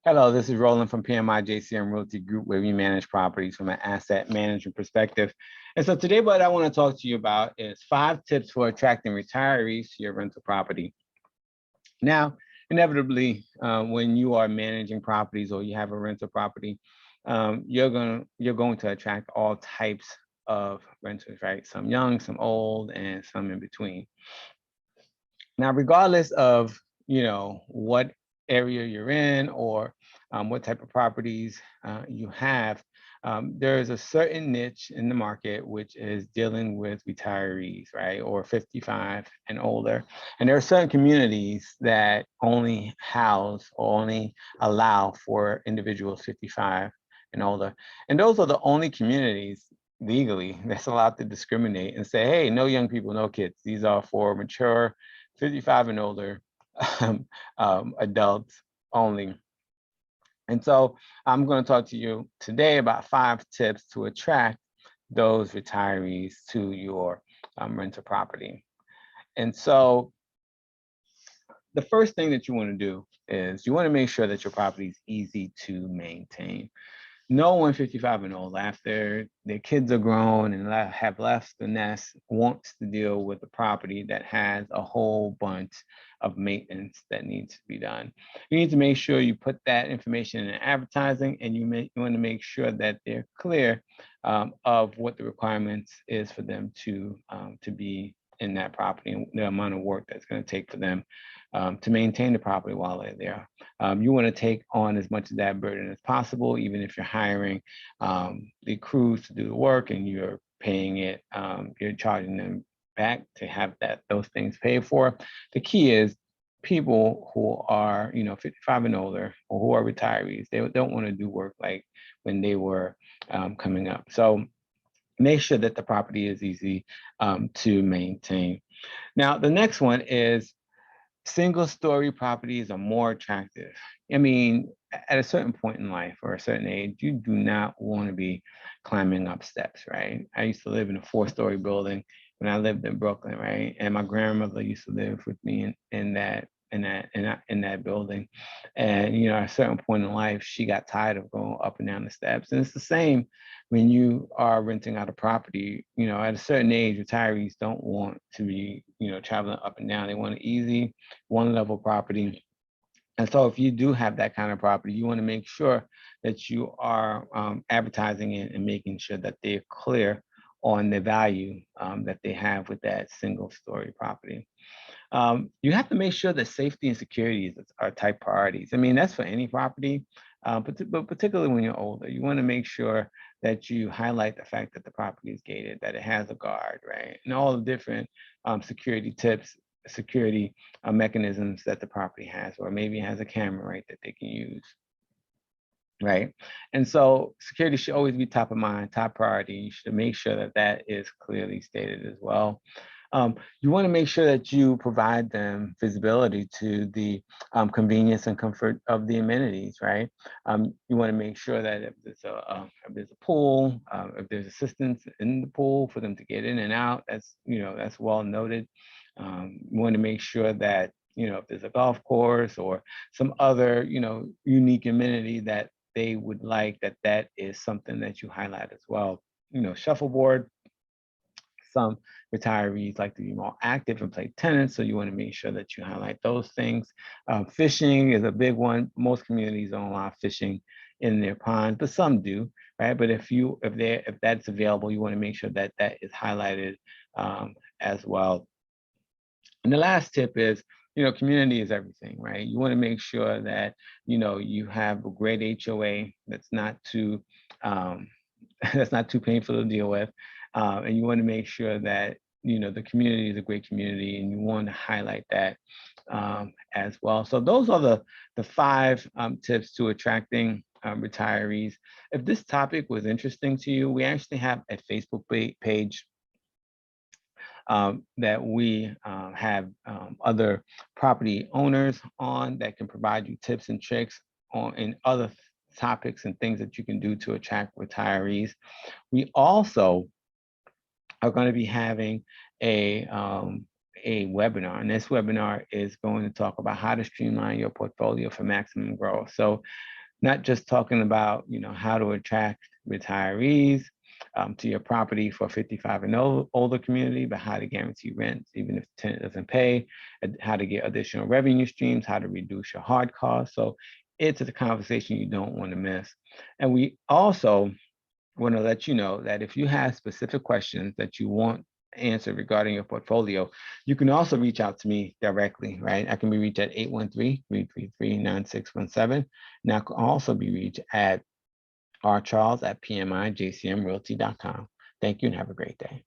Hello, this is Roland from PMI JCM Realty Group, where we manage properties from an asset management perspective. And so today, what I want to talk to you about is 5 tips for attracting retirees to your rental property. Now, inevitably, when you are managing properties or you have a rental property, you're going to attract all types of renters, right? Some young, some old, and some in between. Now, regardless of what area you're in or what type of properties you have, there is a certain niche in the market which is dealing with retirees, right, or 55 and older. And there are certain communities that only house or only allow for individuals 55 and older. And those are the only communities legally that's allowed to discriminate and say, hey, no young people, no kids. These are for mature 55 and older adults only. And so I'm going to talk to you today about 5 tips to attract those retirees to your rental property. And so the first thing that you want to do is you want to make sure that your property is easy to maintain. No one 55 and old, after their kids are grown and have left the nest, wants to deal with a property that has a whole bunch of maintenance that needs to be done. You need to make sure you put that information in advertising, and you want to make sure that they're clear of what the requirements is for them to be in that property and the amount of work that's going to take for them to maintain the property while they're there. You want to take on as much of that burden as possible, even if you're hiring the crews to do the work and you're paying it, you're charging them back to have those things paid for. The key is people who are 55 and older or who are retirees, they don't want to do work like when they were coming up. So make sure that the property is easy to maintain. Now, the next one is single-story properties are more attractive. I mean, at a certain point in life or a certain age, you do not want to be climbing up steps, right? I used to live in a 4-story building when I lived in Brooklyn, right? And my grandmother used to live with me in that building. And at a certain point in life, she got tired of going up and down the steps. And it's the same when you are renting out a property. At a certain age, retirees don't want to be traveling up and down. They want an easy one-level property. And so if you do have that kind of property, you want to make sure that you are advertising it and making sure that they're clear on the value that they have with that single-story property. You have to make sure that safety and security are type priorities. I mean, that's for any property, but particularly when you're older, you want to make sure that you highlight the fact that the property is gated, that it has a guard, right? And all the different security tips, security mechanisms that the property has, or maybe it has a camera, right, that they can use. Right. And so security should always be top of mind, top priority. You should make sure that that is clearly stated as well. You want to make sure that you provide them visibility to the convenience and comfort of the amenities, right? You want to make sure that if there's a pool, if there's assistance in the pool for them to get in and out, that's well noted. You want to make sure that if there's a golf course or some other unique amenity that they would like, that is something that you highlight as well. Shuffleboard. Some retirees like to be more active and play tennis, so you want to make sure that you highlight those things. Fishing is a big one. Most communities don't allow fishing in their ponds, but some do, right? But if that's available, you want to make sure that that is highlighted as well. And the last tip is, community is everything, right? You want to make sure that you have a great HOA that's not too that's not too painful to deal with. And you want to make sure that the community is a great community, and you want to highlight that as well. So those are the 5 tips to attracting retirees. If this topic was interesting to you, we actually have a Facebook page that we have other property owners on that can provide you tips and tricks in other topics and things that you can do to attract retirees. We also are going to be having a webinar, and this webinar is going to talk about how to streamline your portfolio for maximum growth. So not just talking about, how to attract retirees to your property for 55 and older community, but how to guarantee rents, even if the tenant doesn't pay, and how to get additional revenue streams, how to reduce your hard costs. So it's a conversation you don't want to miss. And we also want to let you know that if you have specific questions that you want answered regarding your portfolio, you can also reach out to me directly, right? I can be reached at 813-333-9617. And I can also be reached at rcharles@pmijcmrealty.com. Thank you and have a great day.